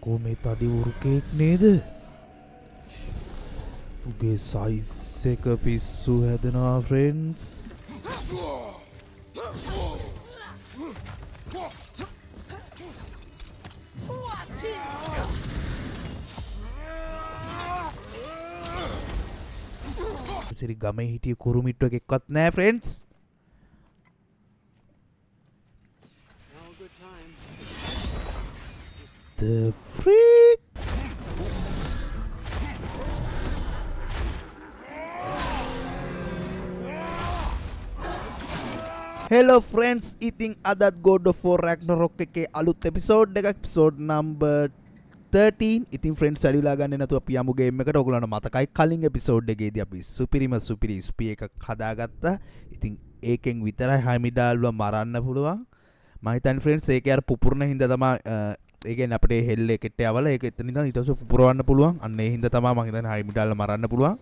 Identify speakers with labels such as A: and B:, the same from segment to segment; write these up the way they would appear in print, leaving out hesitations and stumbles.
A: කොමේ තදි උරුකෙක් නේද? උගේ සයිස් එක පිස්සු හැදෙනවා ෆ්‍රෙන්ඩ්ස්. සිරි ගමේ හිටිය කුරුමිට්ටු එකෙක්වත් නෑ friends. The freak. Hello friends, ඉතින් අදත් God of War Ragnarök එකේ අලුත් එපිසෝඩ් එකක් එපිසෝඩ් number 13. ඉතින් friends වැඩිලා ගන්න නැතුව අපි යමු ගේම් එකට. ඔයගොල්ලන්ට මතකයි කලින් එපිසෝඩ් එකේදී අපි සුපිරි SP එකක් හදාගත්තා. ඉතින් ඒකෙන් විතරයි හයිමිඩාල්ව මරන්න පුළුවන්. මම හිතන්නේ friends ඒකේ අර පුපුරන හින්දා තමයි ඒකෙන් අපිට හෙල්ලේ කෙට්ට යවලා ඒක එතන ඉඳන් ඊට පස්සේ පුපුරවන්න පුළුවන්. අන්න ඒ හින්දා තමයි මම හිතන්නේ හයිමිඩාල්ව මරන්න පුළුවන්.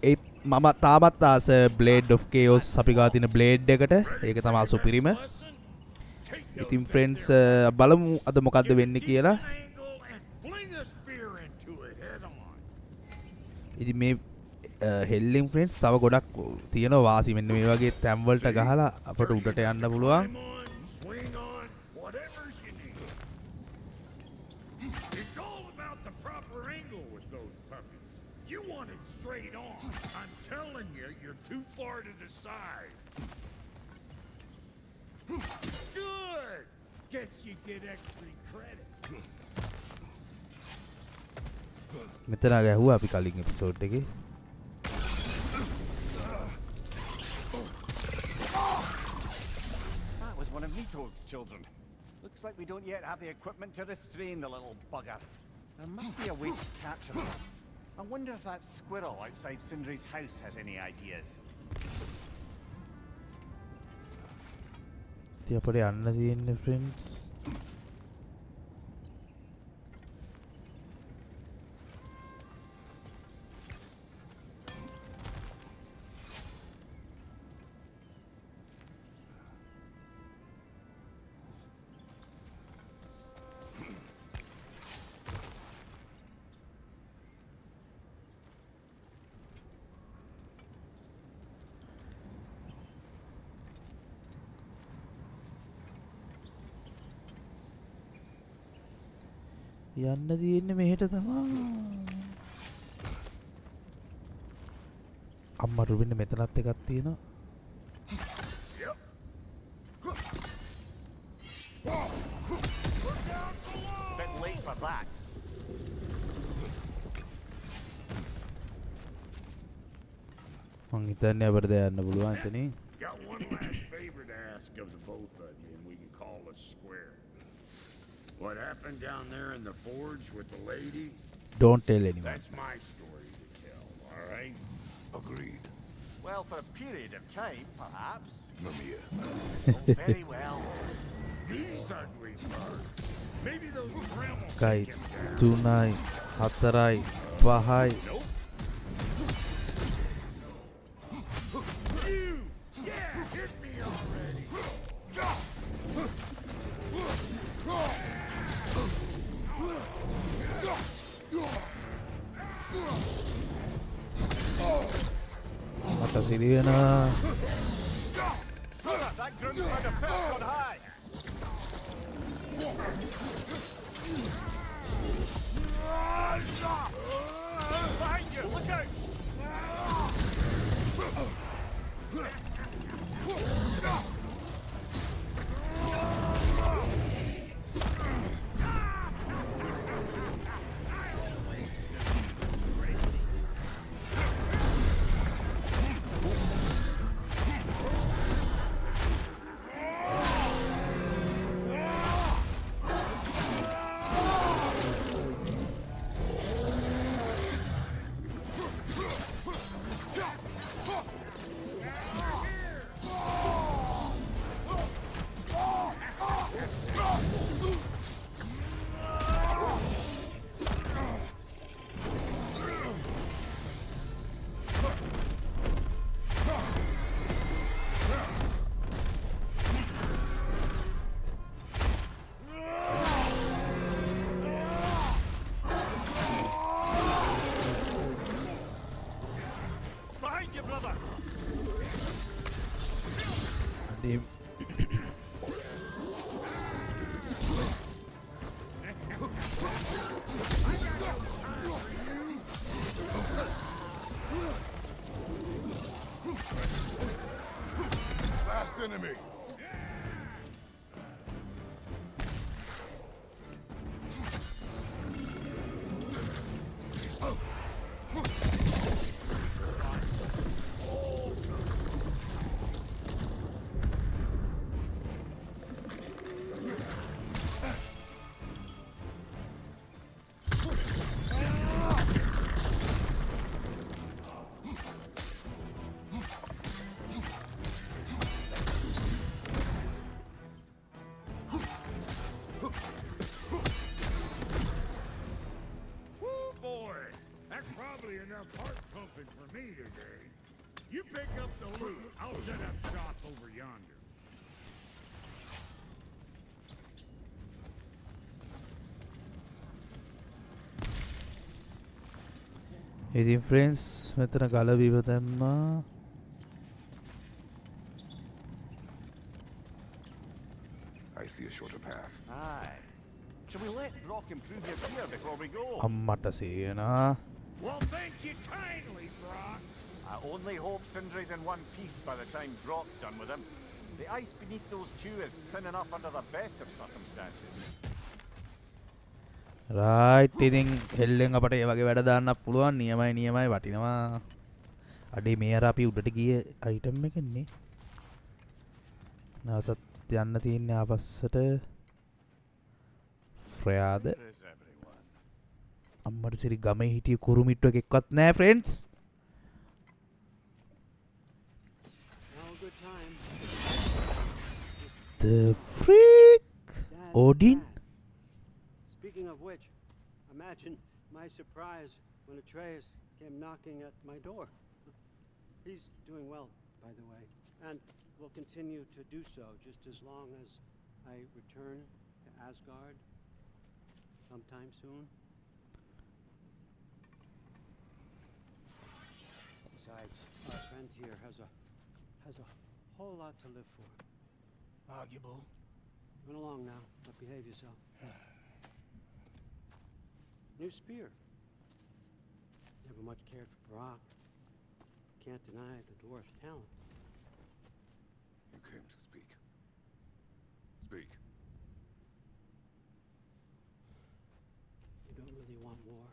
A: ඒත් මම තාමත් ආස බ්ලේඩ් ඔෆ් කේෝස් අපි ගාව තියෙන බ්ලේඩ් එකට. ඒක තමයි සුපිරිම. ඉතින් ෆ්‍රෙන්ඩ්ස් බලමු අද මොකද්ද වෙන්නේ කියලා. ඉතින් මේ හෙල්ලින් ෆ්‍රෙන්ඩ්ස් තව ගොඩක් තියෙනවා වාසි. මෙන්න මේ වගේ තැම් වලට ගහලා අපට උඩට යන්න පුළුවන්.
B: Too far to the side. Good. Guess you get extra credit.
A: මෙතන ගැහුවා අපි කලින් එපිසෝඩ් එකේ.
C: That was one of Nito's children. Looks like we don't yet have the equipment to restrain the little bugger. There must be a way to capture him. I wonder if that squirrel outside Sindri's house has any ideas.
A: ඉතින් අපිට යන්න තියෙන්නේ friends. යන්න තියෙන්නේ මෙහෙට තමයි. අම්මා රුබින් මෙතනත් එකක් තියෙනවා.
C: Bit late for that.
A: මං හිතන්නේ අපිට යන්න පුළුවන් එතනින්.
B: Got one last favor to ask of the both of you, and we can call us square. What happened down there in the forge with the lady?
A: Don't tell anyone.
B: That's my story to tell, all right?
D: Agreed.
C: Well, for a period of time, perhaps.
D: Mamiya.
C: Oh, very well.
B: These ugly birds. Maybe those grandmas
A: Kay
B: take him down.
A: 3යි 4යි 5යි.
B: Nope. You! Yeah, hit me already!
A: මට සිරියනවා.
C: That groom's had a first got high. Behind you, look out!
A: So-DIMM.
D: Last enemy.
B: Woo, boy! That's probably enough heart pumping for me today. You pick up the loot. I'll set up shop over yonder.
A: ඉතින් friends මෙතන ගලබිව දැම්මා.
D: I see a shorter path.
C: Aye. Shall we let Brock improve your gear before we go?
A: අම්මට සේනා.
B: Well, thank you kindly, Brock.
C: I only hope Sindri's in one piece by the time Brock's done with him. The ice beneath those two is thin enough under the best of circumstances.
A: Right ඉතින් හෙල්ලෙන් අපට ඒ වගේ වැඩ දාන්නත් පුළුවන්. නියමයි වටිනවා. අඩේ මේ අර අපි උඩට ගිය අයිටම් එකනේ. නැවතත් යන්න තියෙන්නේ ආපස්සට. ෆ්‍රයාද
C: There's everyone.
A: අම්මට සිරි ගමේ හිටිය කුරුමිට්ටු එකෙක්වත් නැහැ friends.
E: Now a good time.
A: The freak
E: Dad,
A: Odin.
E: Dad. Speaking of which, imagine my surprise when Atreus came knocking at my door. He's doing well, by the way, and will continue to do so just as long as I return to Asgard sometime soon. Besides, our friend here has a whole lot to live for.
C: Arguable.
E: Run along now, but behave yourself. New spear. Never much cared for Brock. Can't deny the dwarf's talent.
D: You came to speak. Speak.
E: You don't really want war,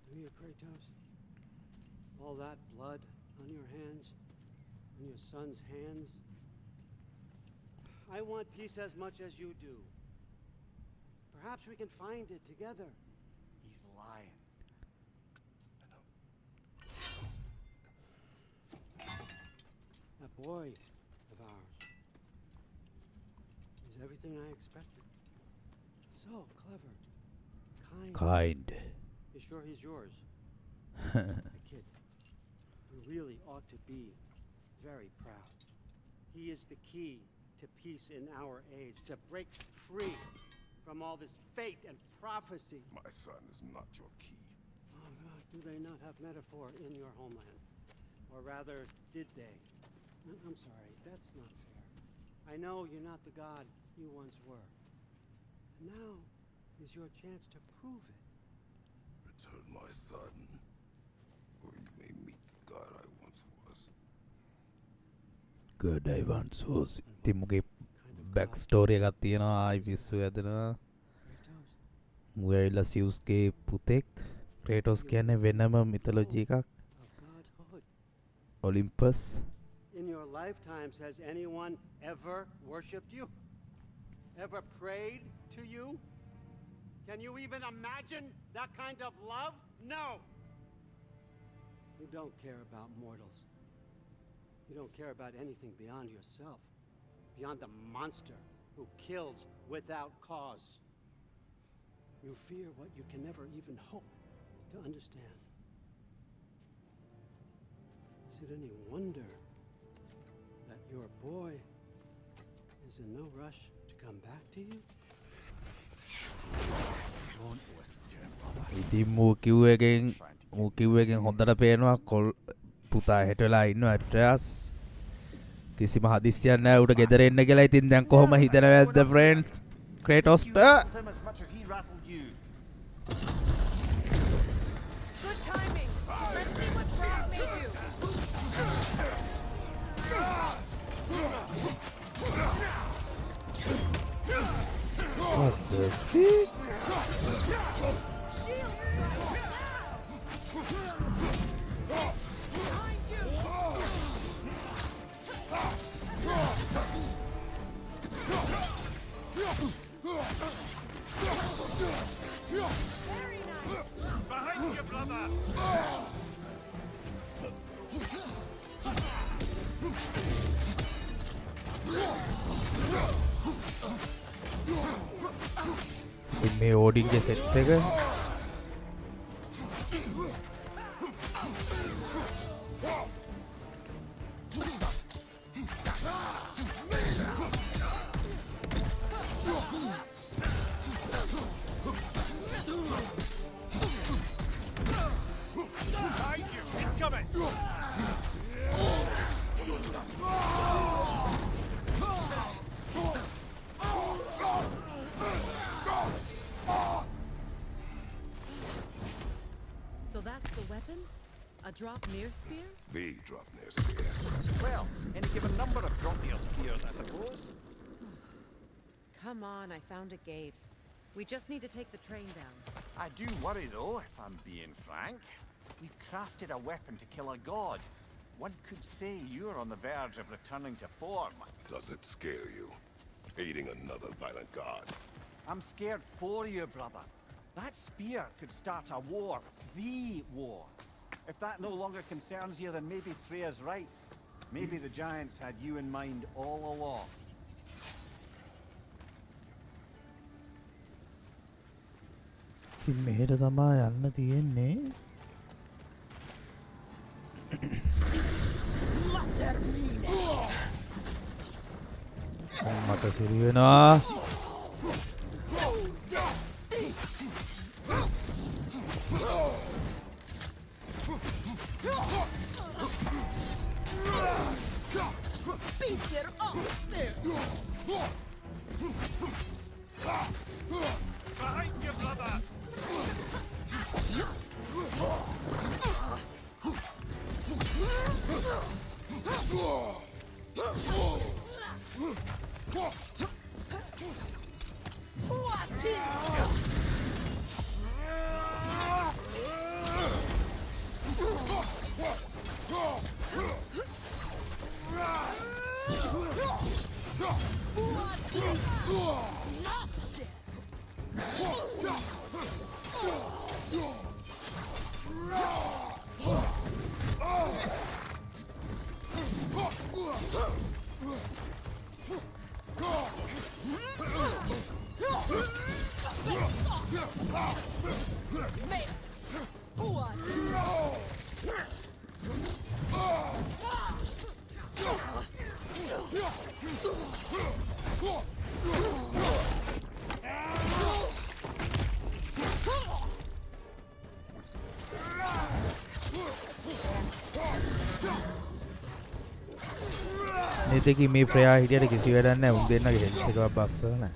E: do you, Kratos? All that blood on your hands, on your son's hands. I want peace as much as you do. Perhaps we can find it together.
C: He's lying.
E: That boy of ours is everything I expected. So clever, kind. You sure he's yours? The kid. We really ought to be very proud. He is the key to peace in our age, to break free from all this fate and prophecy.
D: My son is not your key.
E: Oh God, do they not have metaphor in your homeland? Or rather, did they? I'm sorry, that's not fair. I know you're not the god you once were. Now is your chance to prove it.
D: Return my son, or you may meet the god I once was.
A: Good I once was. ඉතින් මුගේ
E: Kind of
A: back
E: god.
A: Story එකක් තියෙනවා. ආයි පිස්සු ඇදෙනවා.
E: Kratos,
A: මුගේ ඇවිල්ලා සියුස්ගේ පුතෙක්. ක්‍රේටෝස් කියන්නේ වෙනම මිතොලොජි එකක්.
E: of godhood.
A: ඔලිම්පස්.
E: In your lifetimes, has anyone ever worshipped you? Ever prayed to you? Can you even imagine that kind of love? No! You don't care about mortals. You don't care about anything beyond yourself, beyond the monster who kills without cause. You fear what you can never even hope to understand. Is it any wonder that your boy is in no rush to come back to you?
C: Don't listen to him, brother.
A: ඉතින් මූ කිව්ව එකෙන් හොඳට පේනවා කොල් පුතා හෙට වෙලා ඉන්නවා ඇට්‍රස්. කිසිම හදිස්සියක් නැහැ උට ගෙදර එන්න කියලා. ඉතින් දැන් කොහොම හිතනවද friends? ක්‍රේටොස්ට
C: rattled him as much as he rattled you.
F: Good timing. Let's see what Brock may do.
A: what the fuck?
C: Behind you, brother!
A: ඉතින් මේ ඕඩින්ගේ සෙට් එක
C: Behind you! Incoming!
F: So that's the weapon? A drop near spear?
D: The drop near spear.
C: Well, any given number of drop near spears, I suppose.
F: Come on, I found a gate. We just need to take the train down.
C: I do worry though, if I'm being frank. We've crafted a weapon to kill a god. One could say you're on the verge of returning to form.
D: Does it scare you? Aiding another violent god.
C: I'm scared for you, brother. That spear could start a war. The war. If that no longer concerns you, then maybe Freya's right. Maybe the giants had you in mind all along.
A: ඉතින් මෙහෙට තමා යන්න තියෙන්නේ. මට සිරි වෙනවා.
C: Behind you, brother!
A: नेते මේ ෆ්‍රෙයා හිටියට කිසි වැඩක් නැහැ. උන් දෙන්නගේ හෙල්ත් එකවත් බස්සලා නැහැ.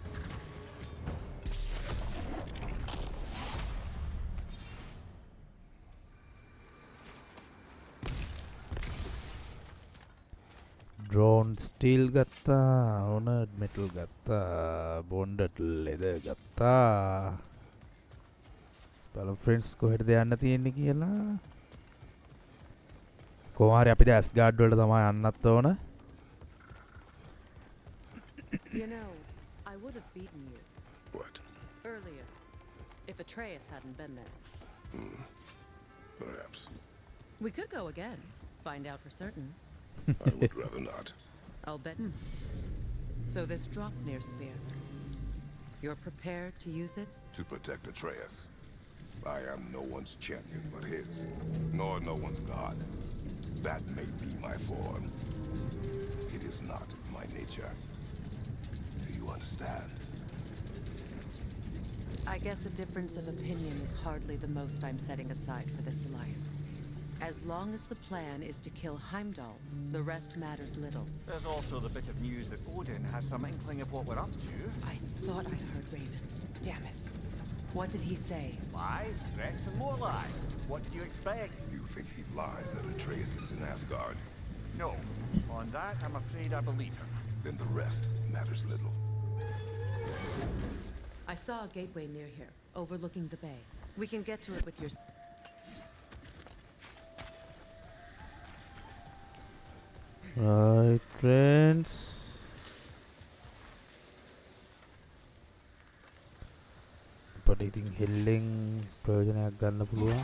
A: ड्रोन स्टील गत्ता, ऑनर्ड मेटल गत्ता, बॉन्डेड लेदर गत्ता. බලමු फ्रेंड्स කොහෙටද යන්න තියෙන්නේ කියලා. කොහොමාරි අපි දැන් ඇස්ගාඩ් වලට තමයි යන්නත් ඕන.
F: You know, I would have beaten you
D: What?
F: earlier if Atreus hadn't been there.
D: Perhaps.
F: We could go again, find out for certain.
D: I would rather not.
F: I'll bet. So this Dropnir spear, you're prepared to use it?
D: To protect Atreus. I am no one's champion but his, nor no one's god. That may be my form. It is not my nature. Do you understand?
F: I guess a difference of opinion is hardly the most I'm setting aside for this alliance. As long as the plan is to kill Heimdall, the rest matters little.
C: There's also the bit of news that Odin has some inkling of what we're up to.
F: I thought I'd heard ravens. Damn it. What did he say?
C: Lies, threats, and more lies. What did you expect?
D: You think he lies that Atreus is in Asgard?
C: No. On that, I'm afraid I believe him.
D: Then the rest matters little.
F: I saw a gateway near here, overlooking the bay. We can get to it with your...
A: Right, friends. අපිට ඉතින් හෙල්ලෙන් ප්‍රයෝජනයක් ගන්න පුළුවන්.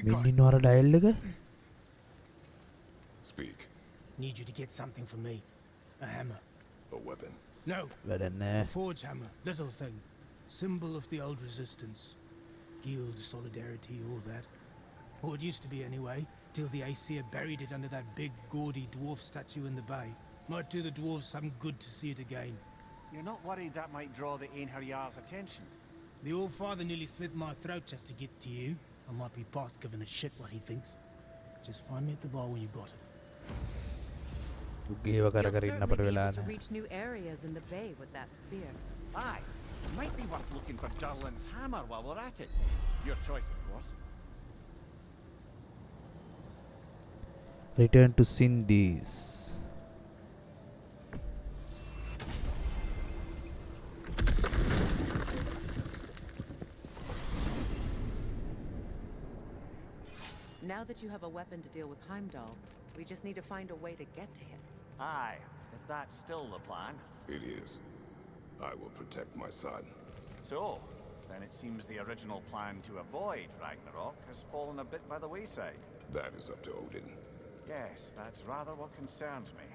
A: මෙන්න ඉන්නවර dial එක.
D: Speak.
G: Need you to get something for me. A hammer.
D: A weapon.
G: No,
A: වැඩක්
G: a
A: නෑ.
G: forge hammer. Little thing. Symbol of the old resistance. Guild, solidarity, all that. Or it used to be anyway, till the Aesir buried it under that big, gaudy dwarf statue in the bay. Might do the dwarves some good to see it again.
C: You're not worried that might draw the Einherjar's attention?
G: The old father nearly slit my throat just to get to you. I might be past giving a shit what he thinks. Just find me at the bar when you've got it.
A: උගේව කර
F: You'll
A: කර ඉන්න
F: certainly
A: අපිට
F: be
A: වෙලා
F: able to
A: නෑ.
F: reach new areas in the bay with that spear.
C: Aye. It might be worth looking for Durlin's hammer while we're at it. Your choice, of course.
A: Return to Cindy's.
F: Now that you have a weapon to deal with Heimdall, we just need to find a way to get to him.
C: Aye, if that's still the plan.
D: It is. I will protect my son.
C: So, then it seems the original plan to avoid Ragnarok has fallen a bit by the wayside.
D: That is up to Odin.
C: Yes, that's rather what concerns me.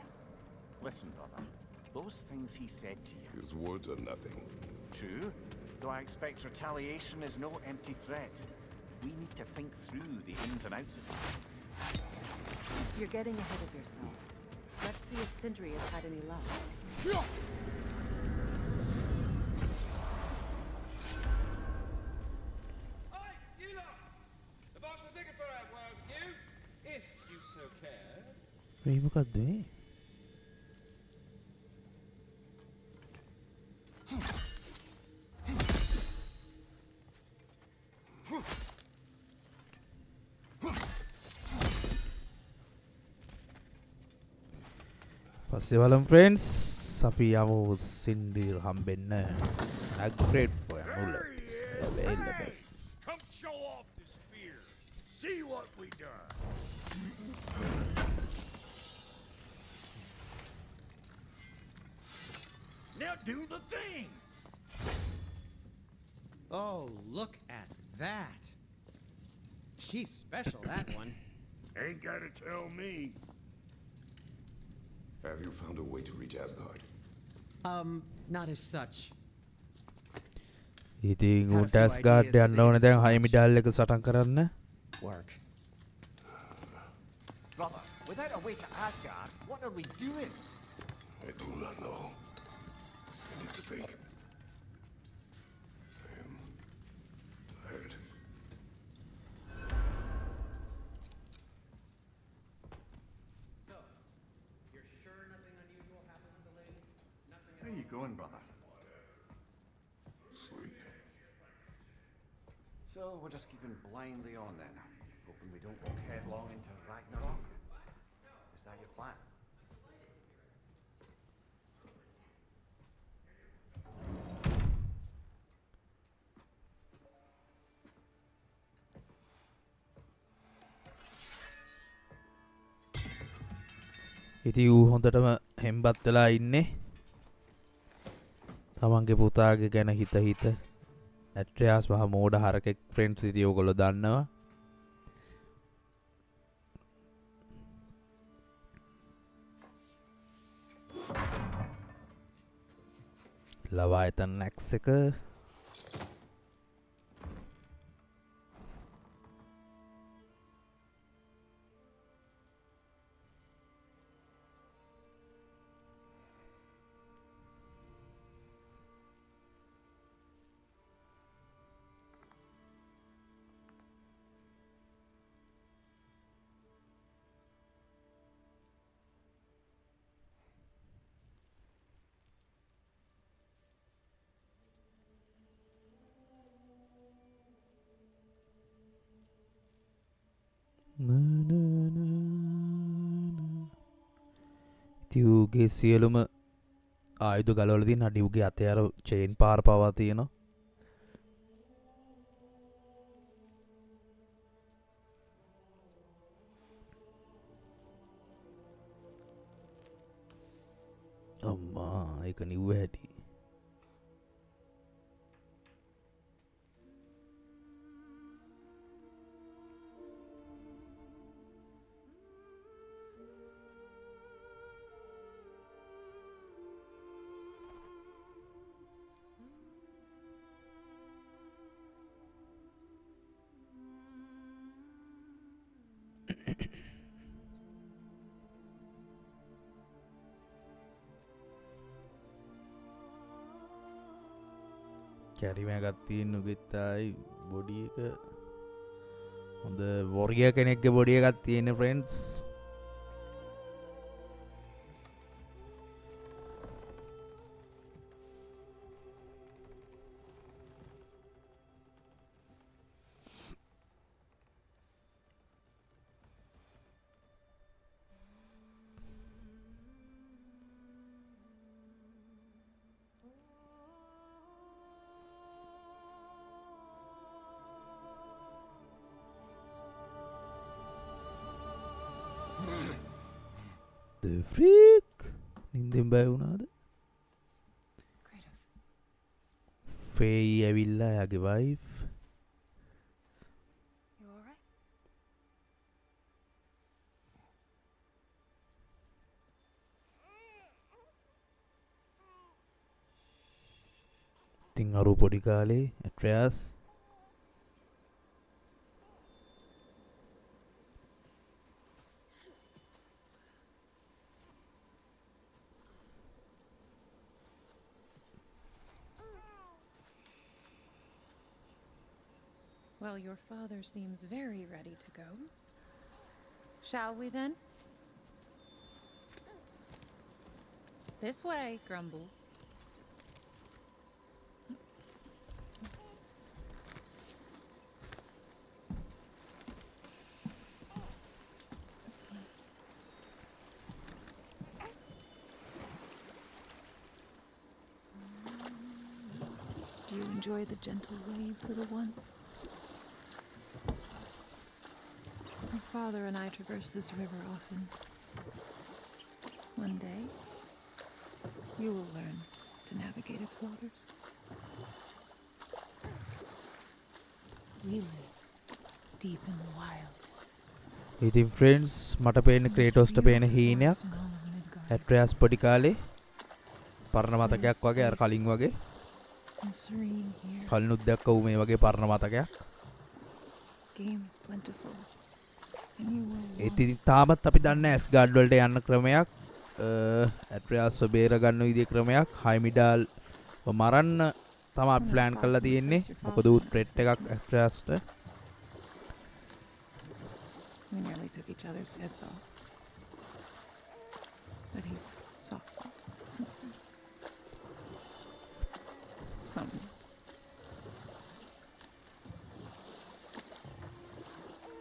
C: Listen, brother. Those things he said to you.
D: His words are nothing.
C: True, though I expect retaliation is no empty threat. We need to think through the ins and outs of it.
F: You're getting ahead of yourself. Let's see if Sindri has had any luck.
H: Hi, you lot! The boss will take it for a while with you, if you so care.
A: මේ මොකක්ද මේ? පස්සේ බලමු friends. අපි යමු සින්ඩි හම්බෙන්න. Upgrade for amulets available.
B: Come show off the spear. See what we done. Now do the thing.
I: Oh, look at that. She's special, that one.
B: Ain't gotta tell me.
D: Have you found a way to reach Asgard?
I: Not as such.
A: ඉතින්
I: Had a
A: උන්ට
I: few
A: ඇස්ගාඩ්
I: ideas, but
A: යන්න
I: they
A: ඕනේ
I: didn't
A: දැන්
I: so much.
A: හයිමිඩල් එක සටන් කරන්න.
I: Work.
C: Brother, without a way to Asgard, what are we doing?
D: I do not know. I need to think. I am tired.
C: Where are you going, brother?
D: Sleep.
C: So we're just keeping blindly on then, hoping we don't walk headlong into Ragnarok. Is that your plan?
A: ඉති ඌ හොඳටම හෙම්බත් වෙලා ඉන්නේ. තමන්ගේ පුතාගේ ගැන හිත හිත. ඇට්‍රියාස් මහ මෝඩ හරකෙක් ෆ්‍රෙන්ඩ්ස් ඉතින් ඔයගොල්ලෝ දන්නවා. ලවායතන් නැක්ස් එක තිව්ගේ සියලුම ආයුධ ගලවලා තියෙන ඩිව්ගේ අතේ අර චේන් පාර පවා තියෙනවා. අම්මා ඒක නිව්ව හැටි. කැරිමෑගත් තියෙන නුගෙත්තයි බොඩි එක හොඳ වොරිය කෙනෙක්ගේ බොඩිය එකත් තියෙන ෆ්‍රෙන්ඩ්ස්. The freak නින්දෙන් බය වුණාද? ෆේයි ඇවිල්ලා යාගේ වයිෆ්.
J: You alright?
A: ඉතින් අරු පොඩි කාලේ ඇට්‍රයාස්
F: Well, your father seems very ready to go. Shall we then? This way, Grumbles. Do you enjoy the gentle waves, little one? My father and I traverse this river often. One day, you will learn to navigate its waters. We live deep in the wild woods.
A: ඉතින් friends මට පේන ක්‍රේටෝස්ට පේන හීනයක් ඇට්‍රයාස් පොඩි කාලේ පරණ මතකයක් වගේ අර කලින් වගේ
F: And serene here.
A: කලිනුත් දැක්ක ඌ මේ වගේ පරණ මතකයක්.
F: Game is plentiful. And you will
A: ඒත් ඉතින් තාමත් අපි දන්නේ ඇස් ගාඩ් වලට යන්න ක්‍රමයක් ඇට්‍රයාස්ව බේර ගන්න විදිය ක්‍රමයක් හයිමිඩාල් මරන්න තමයි අපි ප්ලෑන් කරලා තියෙන්නේ. මොකද ඌ ට්‍රෙට් එකක් ඇට්‍රයාස්ට.
F: We nearly took each other's heads off. But he's softened since then. Some.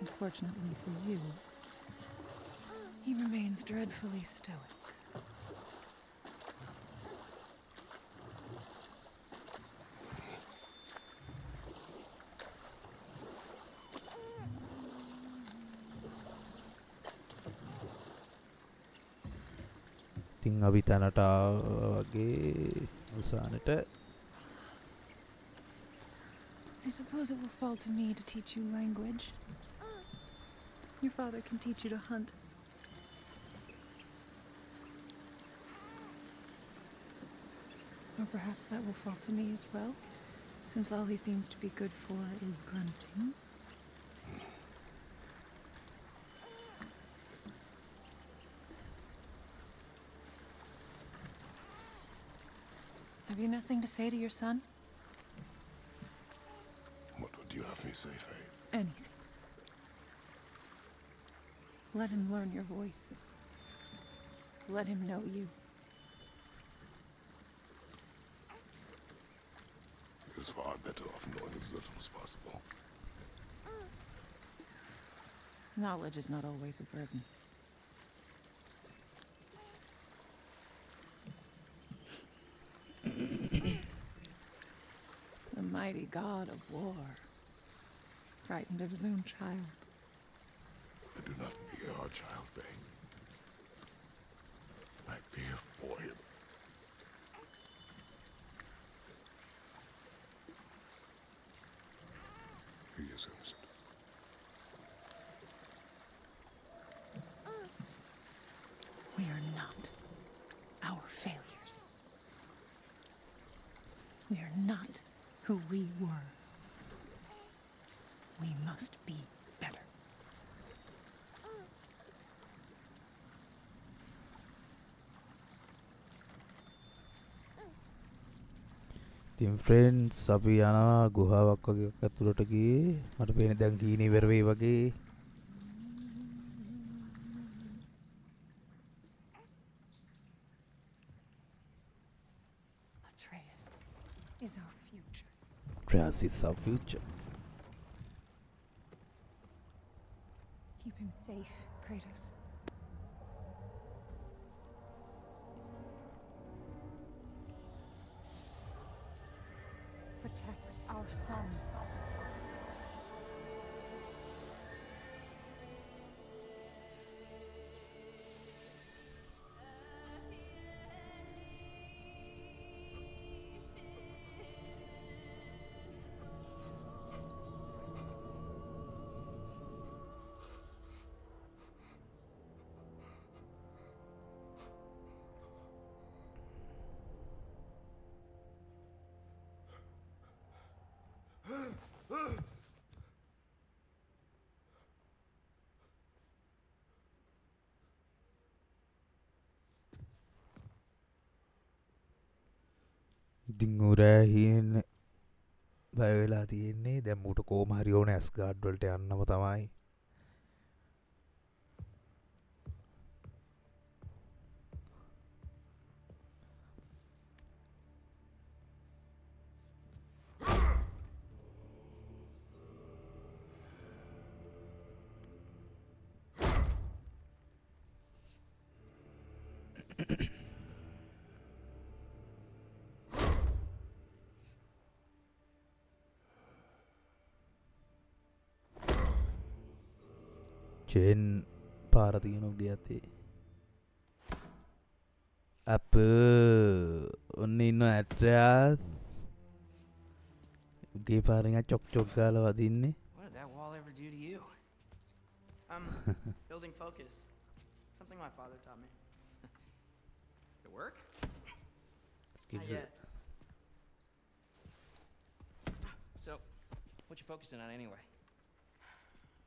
F: Unfortunately for you, he remains dreadfully stoic.
A: ඉතින් අපි තැනට වගේ අවසානට
F: I suppose it will fall to me to teach you language. Your father can teach you to hunt. Or perhaps that will fall to me as well, since all he seems to be good for is grunting. Have you nothing to say to your son?
D: What would you have me say, Faye?
F: Anything. Let him learn your voice. Let him know you.
D: He is far better off knowing as little as possible.
F: Knowledge is not always a burden.
J: mighty god of war, frightened of his own child.
D: I do not fear our child, Faye. I fear for him. He is innocent.
J: We are not our failures. We are not who we were. We must be better.
A: ඉතින් friends අපි යනවා ගුහාවක් වගේ එකක් ඇතුළට ගියේ. මට පේන්නේ දැන් කීනේ ඉවර වෙයි වගේ.
J: Atreus is our future.
A: Atreus is our future.
J: Keep him safe, Kratos. Protect our son.
A: ඉතින් උරෑහින් බය වෙලා තියෙන්නේ. දැන් මූට කොහොම හරි ඕන ඇස්ගාඩ් වලට යන්නම තමයි. චේන් පාර තියෙන උගේ අතේ. අප ඔන්න ඉන්න ඇට්‍රස්. උගේ පාරෙන් චොක් චොක් ගාලා වදින්නේ.
K: What did that wall ever do to you? Building focus. Something my father taught me. Did it work? Not yet. So, what you focusing on anyway?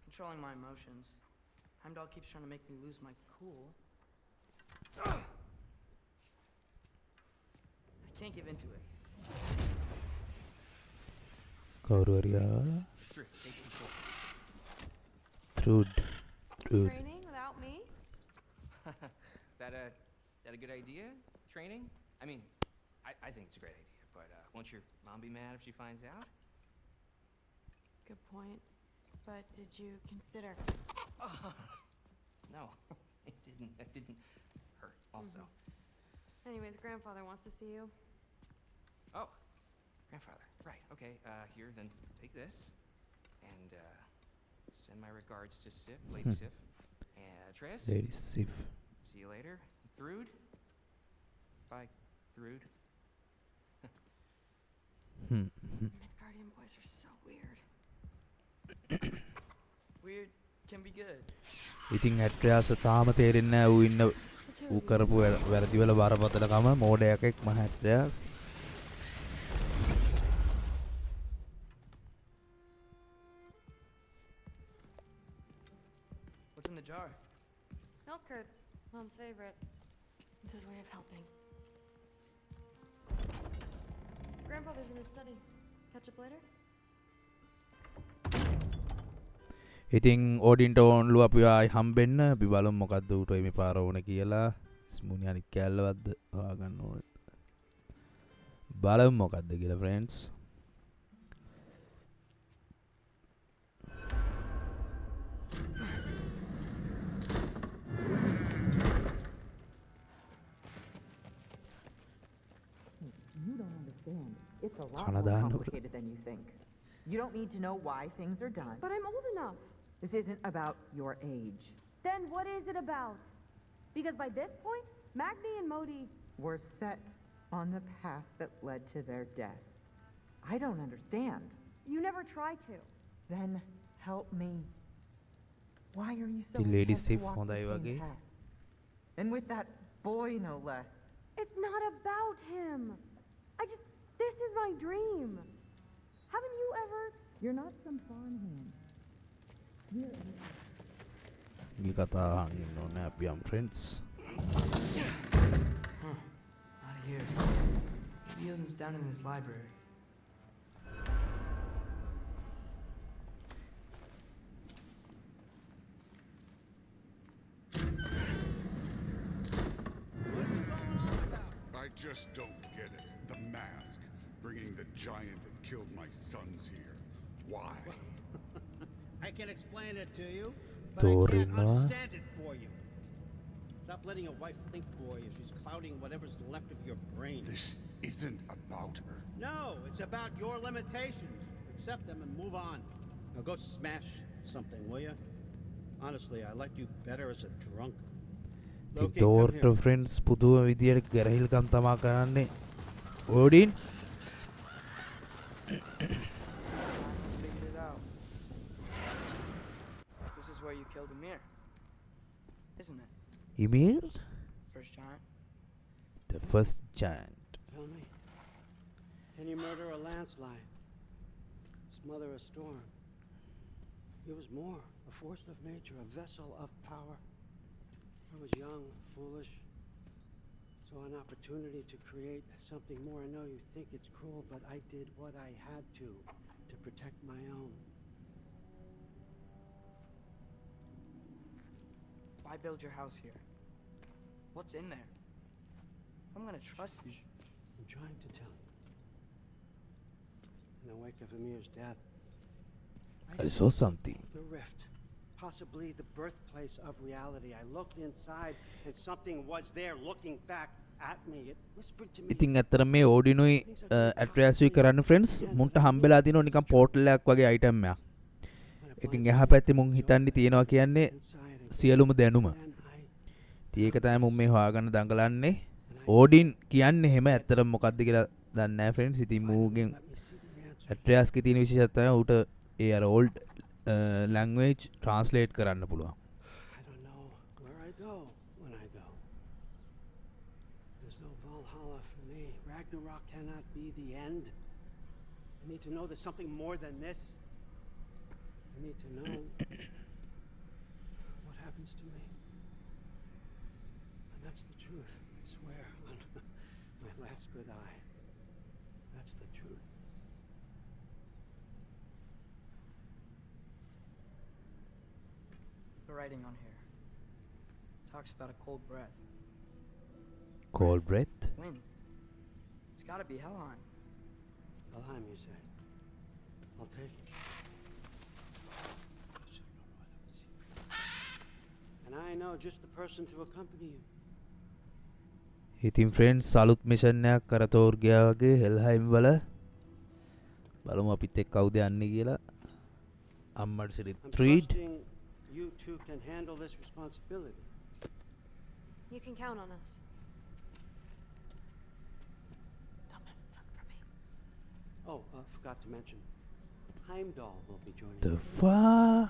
K: Controlling my emotions. Heimdall keeps trying to make me lose my cool. I can't give into it.
A: කවුරුවරියා Trude.
L: Training without me?
K: That a good idea? Training? I mean, I think it's a great idea, but won't your mom be mad if she finds out?
L: Good point. But did you consider...
K: No, it didn't. That didn't hurt, also.
L: Anyways, grandfather wants to see you.
K: Oh, grandfather. Right, okay. Here, then take this. And, send my regards to Sif, Lady Sif. And Atreus.
A: Lady Sif.
K: See you later. Thrude. Bye, Thrude.
L: Midgardian boys are so weird.
K: Weird can be good.
A: ඉතින් ඇට්‍රයාස තාම තේරෙන්නේ නැහැ ඌ ඉන්න ඌ කරපු වැරදි වල බරපතලකම මෝඩයකෙක් මහ ඇට්‍රයාස්.
K: What's in the jar?
L: Milk curd, Mom's favorite. It's his way of helping. Grandfather's in his study. Catch up later?
A: ඉතින් ඕඩින්ට ඕන්ලු අපි ආයි හම්බෙන්න. අපි බලමු මොකද්ද ඌට මේ පාර ඕන කියලා. ස්මුනි අනිත් කැල්ලවත්ද හොයාගන්න ඕනේ. බලමු මොකද්ද කියලා friends.
M: You don't understand. It's a lot more
A: Canada no.
M: complicated than you think. You don't need to know why things are done.
L: But I'm old enough.
M: This isn't about your age.
L: Then what is it about? Because by this point, Magni and Modi...
M: We're set on the path that led to their death. I don't understand.
L: You never try to.
M: Then help me. Why are you so
A: The lady
M: intent to
A: safe
M: walk
A: on
M: the
A: the
M: same
A: way.
M: path? And with that boy, no less.
L: It's not about him. This is my dream. Haven't you ever...
M: You're not some farmhand.
A: මේ කතා අහන්න ඕනේ අපි යම් friends.
K: Out of here. Maybe Odin's down in his library.
N: I just don't get it. The mask, bringing the giant that killed my sons here. Why?
E: I can explain it to you, but I can't understand it for you. Stop letting your wife think for you. She's clouding whatever's left of your brain.
N: This isn't about her.
E: No, it's about your limitations. Accept them and move on. Now go smash something, will you? Honestly, I liked you better as a drunk. Loki, come
A: තෝර්ට
E: here.
A: Friends පුදුම විදියට ගැරහිල්කම් තමා කරන්නේ. ඕඩින්
K: Figured it out. This is where you killed Amir, isn't it?
A: Ymir?
K: First giant.
A: The first giant.
E: Tell me, can you murder a landslide? Smother a storm? It was more, a force of nature, a vessel of power. I was young, foolish, saw an opportunity to create something more. I know you think it's cruel, but I did what I had to protect my own.
K: Why build your house here? What's in there? I'm gonna trust you.
E: I'm trying to tell you. In the wake of Amir's death,
A: I saw something.
E: the rift, possibly the birthplace of reality. I looked inside, and something was there looking back at me. It whispered to me.
A: ඉතින් ඇත්තට මේ ඕඩිනුයි ඇට්‍රෑසුයි කරන්න friends මුන්ට හම්බෙලා දිනෝ නිකන් portal එකක් වගේ item එකක්. එකකින් එහා පැත්තේ මුන් හිතන්නේ තියනවා කියන්නේ සියලුම දැනුම. ඉතින් ඒක තමයි මුන් මේ හොයාගන්න දඟලන්නේ. ඕඩින් කියන්නේ එහෙම ඇත්තටම මොකක්ද කියලා දන්නේ නැහැ ෆ්‍රෙන්ඩ්ස්. ඉතින් මූගෙන් ඇට්‍රෑස්ගේ තියෙන විශේෂත්වය තමයි ඌට ඒ අර ඕල්ඩ් language translate කරන්න පුළුවන්.
E: I don't know where I go when I go. There's no Valhalla for me. Ragnarok cannot be the end. I need to know there's something more than this. I need to know what happens to me. And that's the truth, I swear, on my last good eye. That's the truth.
K: The writing on here talks about a cold breath.
A: Cold breath?
K: Wind. It's gotta be Helheim.
E: Helheim, you say? I'll take it. And I know just the person to accompany you.
A: ඉතින් friends අලුත් mission එකක් කරතෝර් ගියා වගේ හෙල්හයිම් වල බලමු අපිත් එක්ක කවුද යන්නේ කියලා. අම්මට සිරි
E: I'm
A: ත්‍රීඩ්
E: trusting you two can handle this responsibility.
L: You can count on us. Don't mess this up for me.
E: Oh, forgot to mention. Heimdall will be joining
A: the
E: us.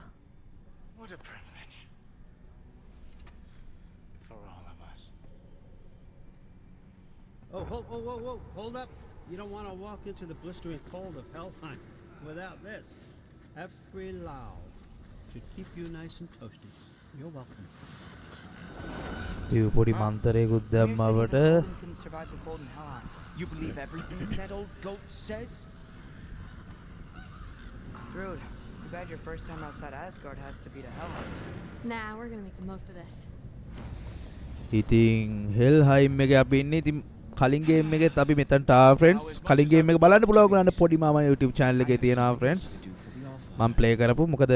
C: What a privilege. For all of us.
E: Oh, hold up. You don't want to walk into the blistering cold of Helheim without this. Every Lao should keep you nice and toasty. You're welcome.
A: තිව පොඩි මන්තරයකුත් දැම්මවට
K: Odin couldn't survive the cold in Helheim.
C: You believe everything that old goat says?
K: Rude. Too bad your first time outside Asgard has to be to Helheim.
L: Nah, we're gonna make the most of this.
A: ඉතින් හෙල්හයිම් එක අපි ඉන්නේ. ඉතින් කලින් game එකෙත් අපි මෙතනට ආවා ෆ්‍රෙන්ඩ්ස්. කලින් ගේම් එක බලන්න පුළුවන් ඔයගොල්ලන්ට පොඩි මාමා YouTube channel එකේ තියෙනවා ෆ්‍රෙන්ඩ්ස්. මම ප්ලේ කරපු මොකද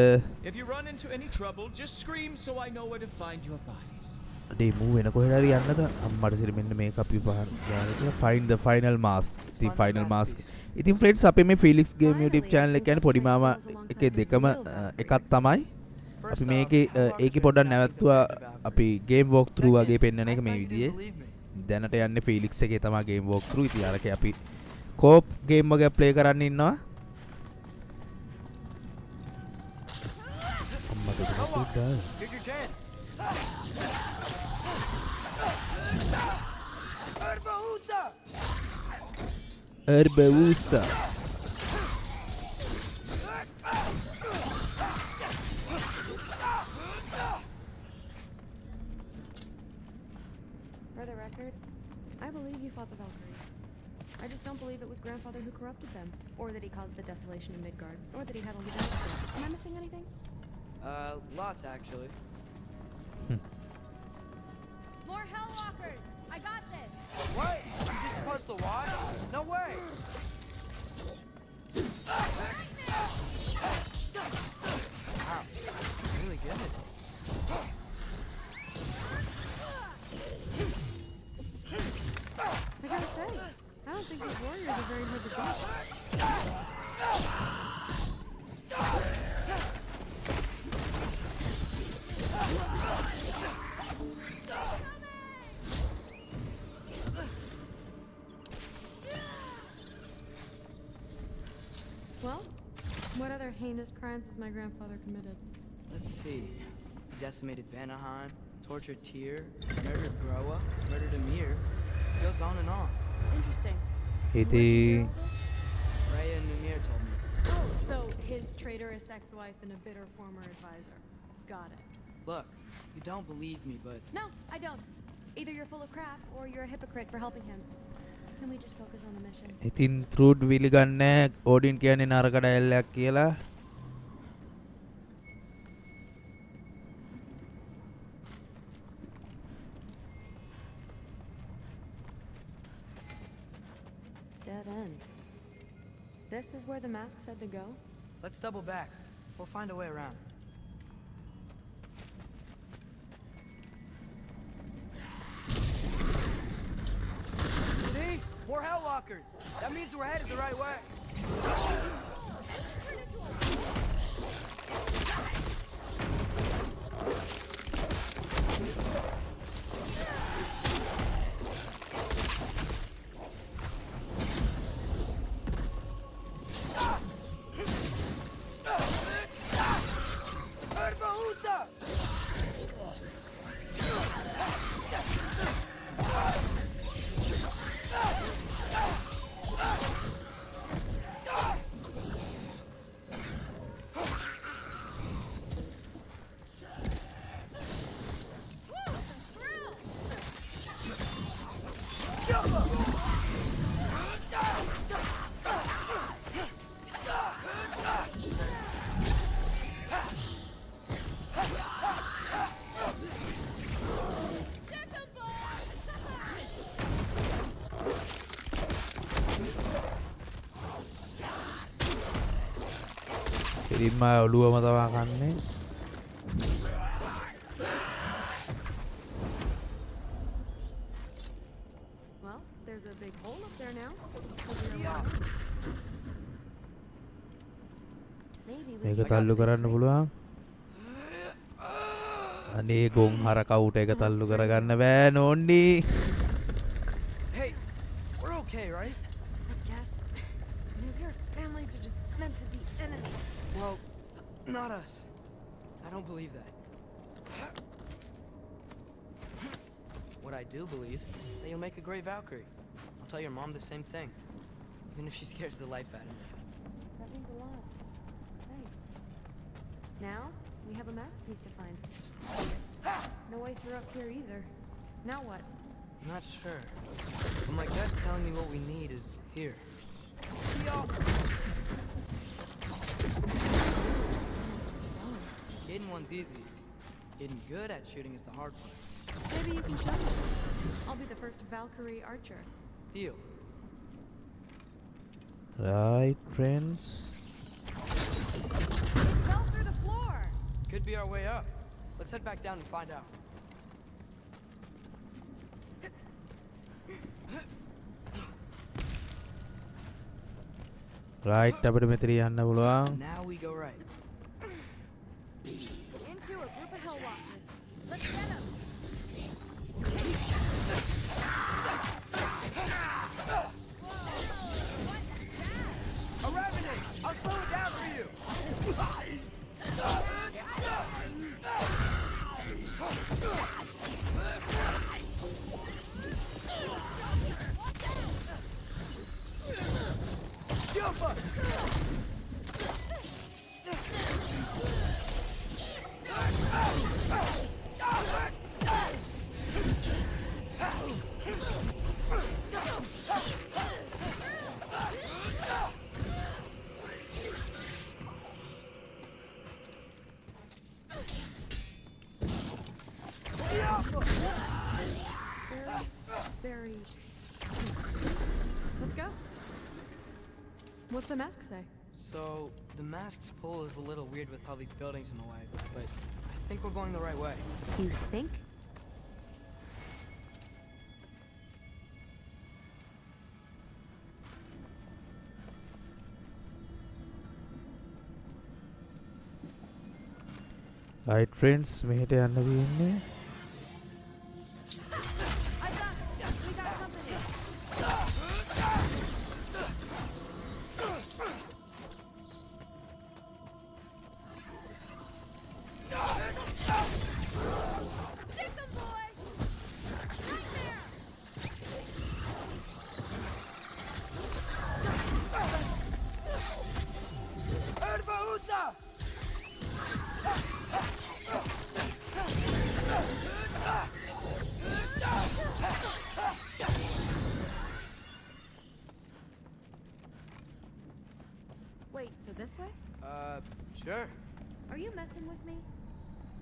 O: If you run into any trouble, just scream so I know where to find your bodies.
A: අඩේ මූ වෙන කොහෙට හරි යන්නද අම්මට සිර මෙන්න මේක අපි පහර ගාලා කියලා find the final mask the final mask ඉතින් friends අපේ මේ Felix Game YouTube channel එක කියන්නේ පොඩි මාමා එකේ දෙකම එකක් තමයි අපි මේකේ ඒකේ පොඩ්ඩක් නැවතුවා අපි game walk through වගේ පෙන්නන එක මේ විදිහේ දැනට යන්නේ Felix එකේ තමයි game walk through ඉතින් අරකේ අපි co-op game වගේ play කරන්න ඉන්නවා අම්මට දෙන්න Herbeusa.
L: For the record, I believe you fought the Valkyries. I just don't believe it was Grandfather who corrupted them, or that he caused the desolation in Midgard, or that he had only been. Am I missing anything?
K: Lots actually.
L: More Hellwalkers! I got this!
K: What? You just supposed to watch? No way! Wow, really good.
L: I gotta say, I don't think these warriors are very hard to beat. Well, what other heinous crimes has my grandfather committed?
K: Let's see. Decimated Vanaheim, tortured Tyr, murdered Groa, murdered Emir. Goes on and on.
L: Interesting.
A: Iti
K: Freya and Emir told me.
L: Oh, so his traitorous ex-wife and a bitter former advisor. Got it.
K: Look, you don't believe me, but
L: No, I don't. Either you're full of crap or you're a hypocrite for helping him. Can we just focus on the mission?
A: ඉතින් ත්‍රූඩ් විලිගන්නේ ඕඩින් කියන්නේ නරක dialogue කියලා
L: Dead end. This is where the mask said to go?
K: let's double back. We'll find a way around. See? More Hellwalkers! That means we're headed the right way.
A: ඉතින්ම ඔළුවම තවා කන්නේ
L: Well, there's a big hole up there now.
A: මේක තල්ලු කරන්න පුළුවන් අනේ ගොන් හරකවුට එක තල්ලු කරගන්න බෑ නෝන්ඩි
K: Hey, we're okay, right?
L: I guess. Your families are just meant to be enemies.
K: Well, not us. I don't believe that. What I do believe is that you'll make a great Valkyrie. I'll tell your mom the same thing, even if she scares the life out of me.
L: That means a lot. Thanks. Now, we have a masterpiece to find. No way through up here either. Now what?
K: I'm not sure. But my gut's telling me what we need is here. Hidden one's easy. Getting good at shooting is the hard part.
L: Maybe you can show me. I'll be the first Valkyrie archer.
K: Deal.
A: right friends
L: Fell through the floor.
K: Could be our way up. Let's head back down and find out.
A: right අපිට මෙතන යන්න පුළුවන්.
O: Now we go right.
L: Into a group of hellwalkers. Let's get them.
O: A revenant! I'll slow it down for you!
L: Very. Let's go. What's the mask say?
O: So, the mask's pull is a little weird with all these buildings in the way, but I think we're going the right way.
L: You think?
A: right friends මෙහෙට යන්න වෙන්නේ.
L: Wait, so this way?
O: Sure.
L: Are you messing with me?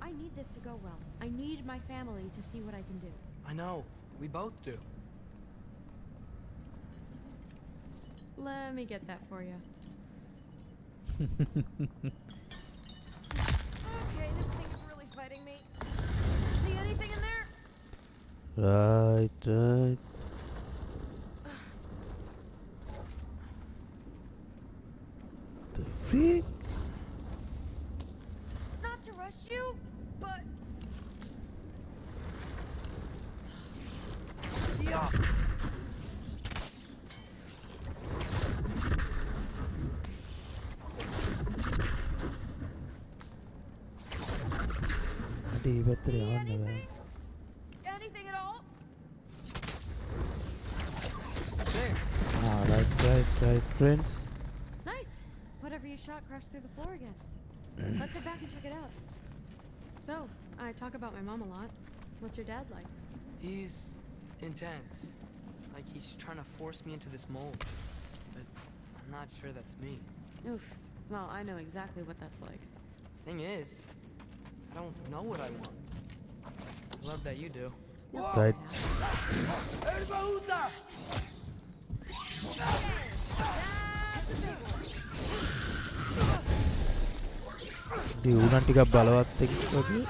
L: I need this to go well. I need my family to see what I can do.
O: I know. We both do.
L: Let me get that for you. Okay, this thing is really fighting me. See anything in there?
A: right. The freak?
L: Not to rush you, but
O: Yeah.
A: අඩේ පැත්තට යන්න බෑ.
L: anything at all?
A: right friends.
L: Nice. Whatever you shot crashed through the floor again. Let's head back and check it out. So, I talk about my mom a lot. What's your dad like?
O: He's intense. Like he's trying to force me into this mold. But I'm not sure that's me.
L: Oof. Well, I know exactly what that's like.
O: Thing is, I don't know what I want. I love that you do.
A: right. දියුණන් ටිකක් බලවත් එක්ක වගේ.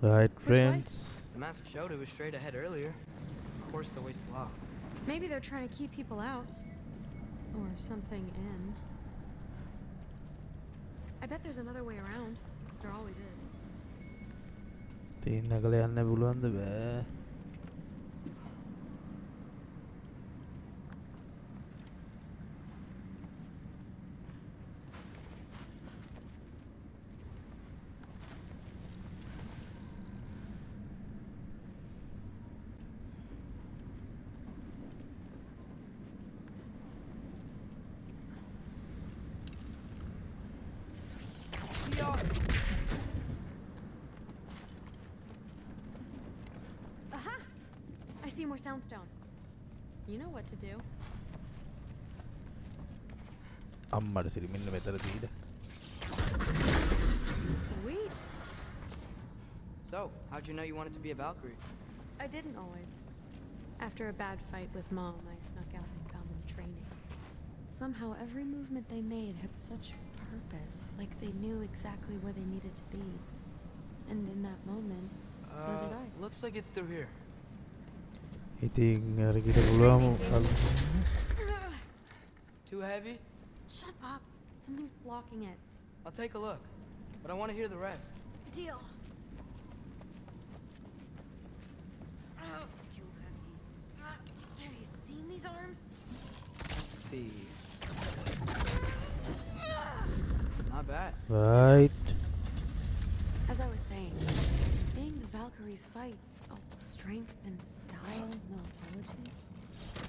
A: Right, friends.
O: The mask showed it was straight ahead earlier. Of course, the way's blocked.
L: Maybe they're trying to keep people out. Or something in. I bet there's another way around. There always is.
A: තින් නැගලා යන්න පුළුවන්ද බෑ.
L: Aha! I see more soundstone. You know what to do.
A: අම්මට සිරි මෙන්න මෙතන තියෙද.
L: Sweet.
O: So, how'd you know you wanted to be a Valkyrie?
L: I didn't always. After a bad fight with Mom, I snuck out and found them training. Somehow, every movement they made had such purpose, like they knew exactly where they needed to be. And in that moment, so did I.
O: Looks like it's through here.
A: ඉතින් අරකිට පුළුවන්.
O: Too heavy?
L: Shut up. Something's blocking it.
O: I'll take a look, but I want to hear the rest.
L: Deal. Too heavy. Have you seen these arms?
O: Let's see. Not bad.
A: Right.
L: As I was saying, seeing the Valkyries fight, oh, strength and style, no apologies,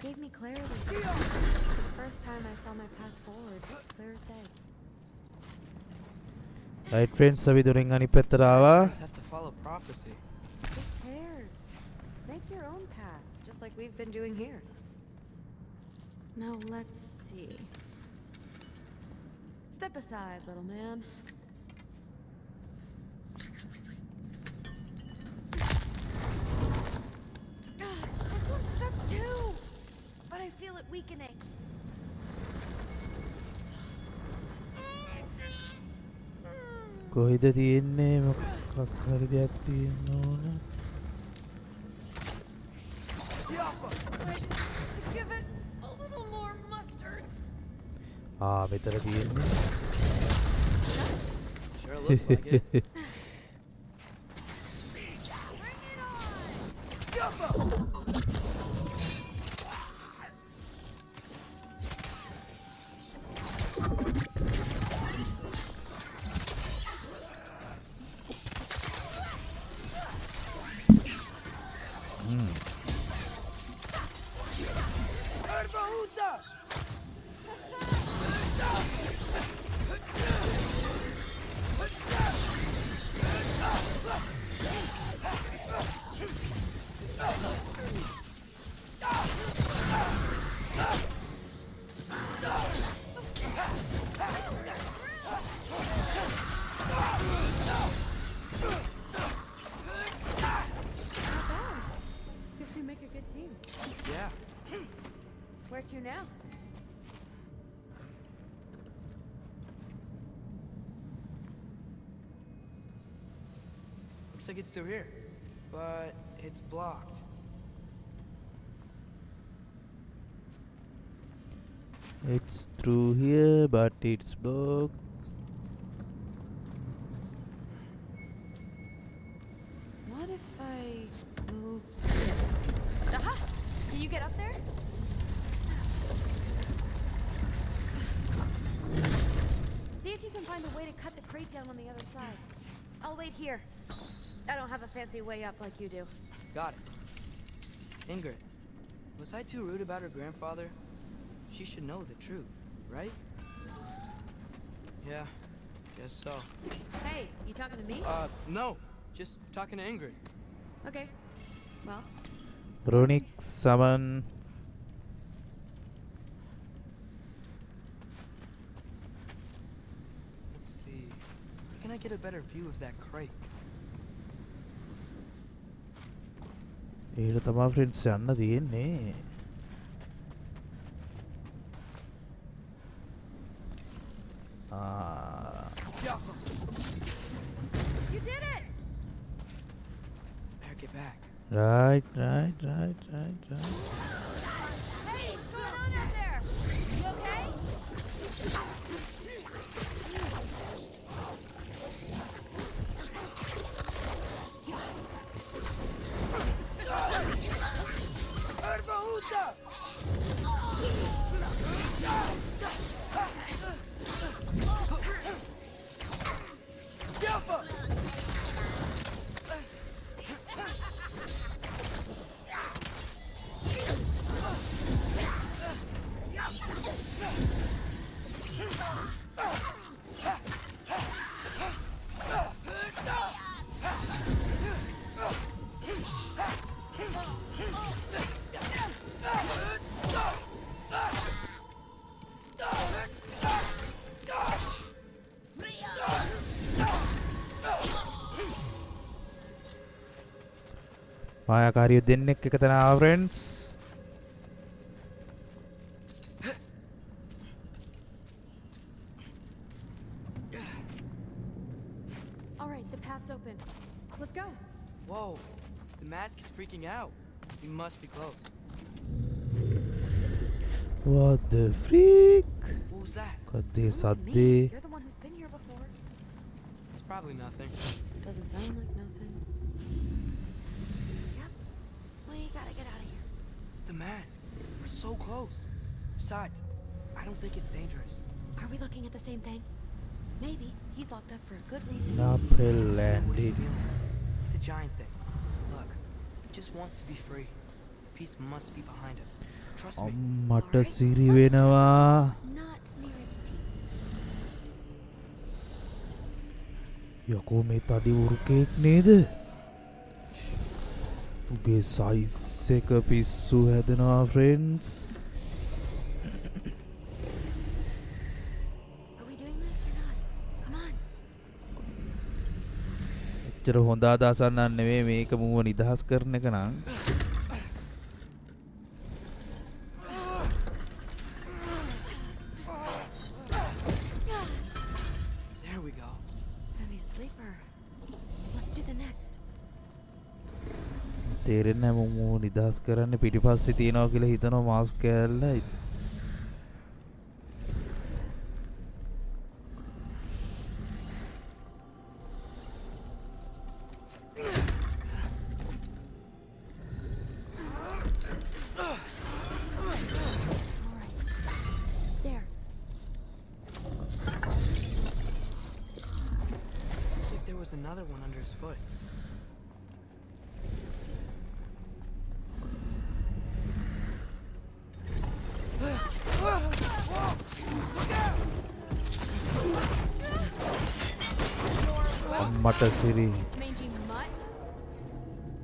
L: gave me clarity. For the first time I saw my path forward, clear as day.
A: Right friends, අපි දොරෙන් අනිත් පැත්තට ආවා.
O: Have to follow prophecy.
L: Who cares? Make your own path, just like we've been doing here. Now let's see. Step aside, little man. This one's stuck too, but I feel it weakening.
A: කොහෙද තියෙන්නේ මොකක් හරි දෙයක් තියෙන්න ඕන.
L: To give it a little more mustard.
A: මෙතන තියෙන්නේ.
O: Sure looks like it.
L: Guess you make a good team.
O: Yeah.
L: Where to now?
O: Looks like it's through here, but it's blocked.
A: It's through here but it's blocked.
L: What if I move this? Aha! Can you get up there? See if you can find a way to cut the crate down on the other side. I'll wait here. I don't have a fancy way up like you do.
O: Got it. Ingrid, was I too rude about her grandfather? She should know the truth, right? Yeah, guess so.
L: Hey, you talking to me?
O: No. Just talking to Ingrid.
L: Okay. Well.
A: Runic summon.
O: Let's see. Where can I get a better view of that crate?
A: ඒකට තමයි friends යන්න තියෙන්නේ.
L: You did it!
O: Better get back.
A: Right.
L: Hey, what's going on out there? You okay?
A: මායාකාරියෝ දෙන්නෙක් එක තැන ආවා friends.
L: All right, the path's open. Let's go.
O: Whoa, the mask is freaking out. We must be close.
A: What the freak?
O: What was that?
A: කද්දේ
L: Me,
A: සද්දේ.
L: you're the one who's been here before.
O: It's probably nothing.
L: Doesn't sound like nothing. Yep. We gotta get out of here.
O: The mask. We're so close. Besides, I don't think it's dangerous.
L: Are we looking at the same thing? Maybe. He's locked up for a good reason.
A: Napel
O: What
A: landed.
O: he's feeling. It's a giant thing. Look, he just wants to be free. The peace must be behind him. Trust me.
A: අම්මට සිරි වෙනවා.
L: Not near its teeth.
A: යකෝ මේ තඩි උරුකෙක් නේද? උගේ size එක පිස්සු හැදෙනවා friends.
L: Are we doing this or not? Come on.
A: එච්චර හොඳ අදහසක් නෙවෙයි මේක මූව නිදහස් කරන එක නම්.
O: There we go.
L: Heavy sleeper. Let's do the next.
A: තේරෙන්නේ නැහැ මූව නිදහස් කරන්න පිටිපස්සේ තියනවා කියලා හිතනවා මාස් කෑල්ල.
L: There.
O: Looks like there was another one under his foot.
A: අම්මට සිරි.
L: Mangy mutt.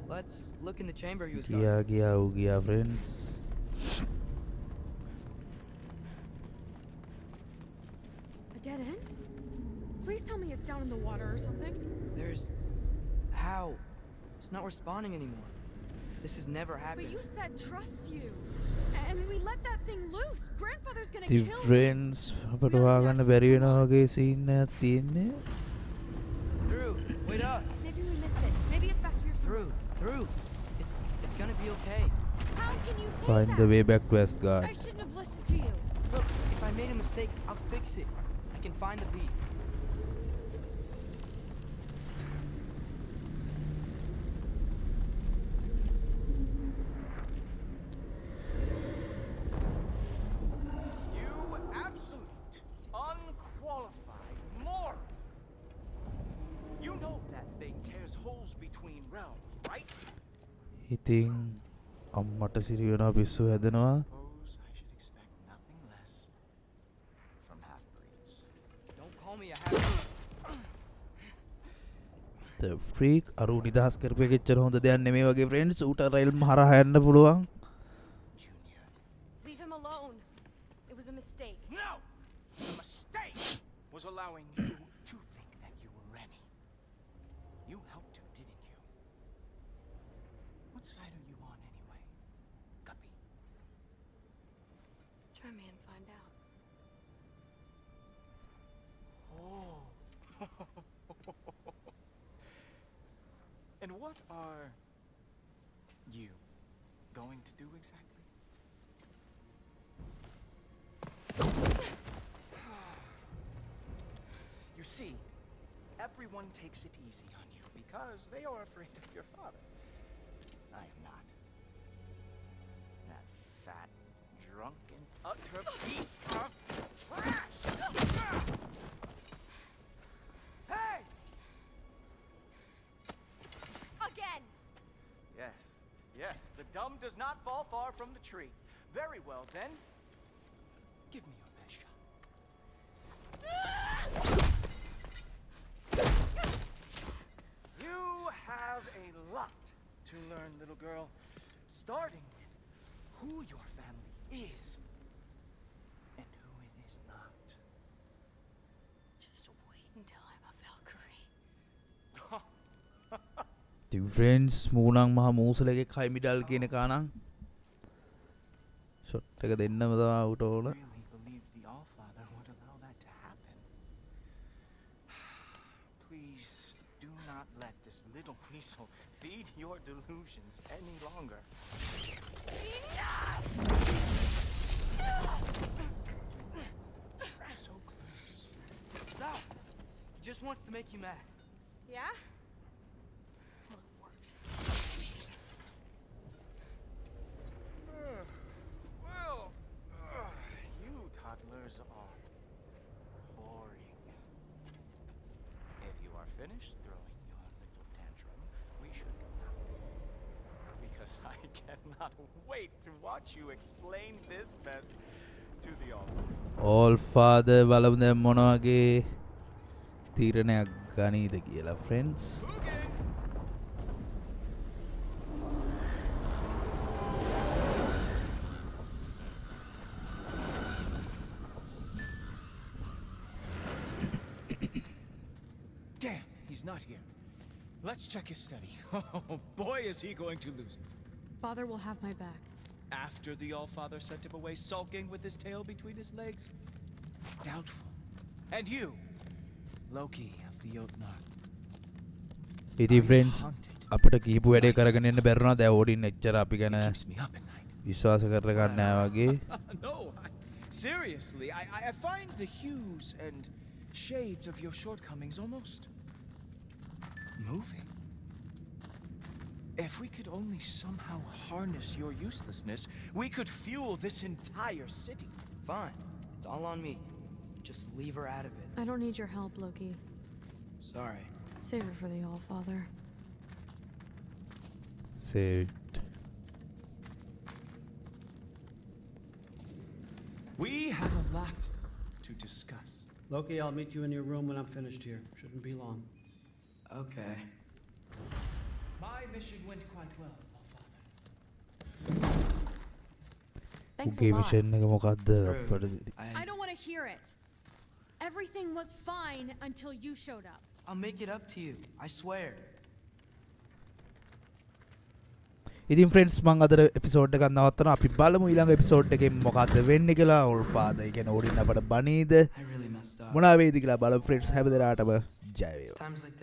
O: Let's look in the chamber he was
A: ගියා
O: guarding.
A: ගියා ඌ ගියා friends.
J: A dead end? Please tell me it's down in the water or something.
O: There's... How? It's not responding anymore. This has never happened.
J: But you said trust you. And we let that thing loose. Grandfather's gonna
A: ඉතින්
J: kill me.
A: friends අපට හොයාගන්න බැරි වෙනවා වගේ scene එකක් තියෙන්නේ.
O: Through. Wait up.
J: Maybe we missed it. Maybe it's back here somewhere.
O: Through. It's gonna be okay.
J: How can you say
A: Find
J: that?
A: the way back to Asgard.
J: I shouldn't have listened to you.
O: Look, if I made a mistake, I'll fix it. I can find the piece.
C: You absolute, unqualified moron! You know that thing tears holes between realms, right?
A: ඉතින් අම්මට සිරි වෙනවා පිස්සු හැදෙනවා.
C: Suppose I should expect nothing less from half-breeds.
O: Don't call me a half.
A: The freak අරු නිදහස් කරපු එක එච්චර හොඳ දෙයක් නෙමෙයි වගේ friends. ඌට රයිල්ම හරහා යන්න පුළුවන්.
J: Leave him alone. It was a mistake.
C: No! The mistake was allowing you to think that you were Remy. You helped him, didn't you? What side are you on anyway? Guppy?
J: Try me and find out.
C: Oh. And what are you going to do exactly? You see, everyone takes it easy on you because they are afraid of your father. I am not. That fat, drunken, utter piece of trash! Hey!
J: Again!
C: Yes, yes, the dumb does not fall far from the tree. Very well, then. Give me your best shot. You have a lot to learn, little girl. Starting with who your family is and who it is not.
J: Just wait until I'm a Valkyrie.
A: ඉතින් friends මූණන් මහ මූසලගේ කයිමිඩල් කියන කානම් shot එක දෙන්නම තමයි උට ඕන.
C: Really believe the Allfather would allow that to happen. Please do not let this little weasel feed your delusions any longer. So close.
O: Stop! He just wants to make you mad.
L: Yeah?
C: Well, you toddlers are boring. If you are finished throwing your little tantrum, we should go now. Because I cannot wait to watch you explain this mess to the
A: All father බලමු දැන් මොන වගේ තීරණයක් ගනීද කියලා friends.
C: Damn, he's not here. Let's check his study. Oh boy, is he going to lose it.
L: Father will have my back.
C: After the Allfather sent him away sulking with his tail between his legs? Doubtful. And you, Loki of the Jotnar.
A: ඉතින් friends අපිට කීපු වැඩේ කරගෙන යන්න බැරුණා. දැන් ඕඩින් එච්චර අපි ගැන විශ්වාස කරලා ගන්න නැහැ වගේ.
C: No, seriously, I find the hues and shades of your shortcomings almost moving. If we could only somehow harness your uselessness, we could fuel this entire city.
O: Fine. It's all on me. Just leave her out of it.
L: I don't need your help, Loki.
O: Sorry.
L: Save her for the Allfather.
A: Saved.
C: We have a lot to discuss.
E: Loki, I'll meet you in your room when I'm finished here. Shouldn't be long.
O: Okay.
C: My mission went quite well, Allfather.
L: Thanks a
A: උගේ
L: lot.
A: Mission එක මොකද්ද අපිට?
L: I don't want to hear it. Everything was fine until you showed up.
O: I'll make it up to you. I swear.
A: ඉතින් friends මම අද episode එකක් නවත්තනවා. අපි බලමු ඊළඟ එපිසෝඩ් එකෙන් මොකක්ද වෙන්නේ කියලා. All father කියන ඕඩින් අපට බනීද? මොනවා වෙයිද කියලා බලමු ෆ්‍රෙන්ඩ්ස්. හැමදෙනාටම ජය වේවා.
O: Times like this.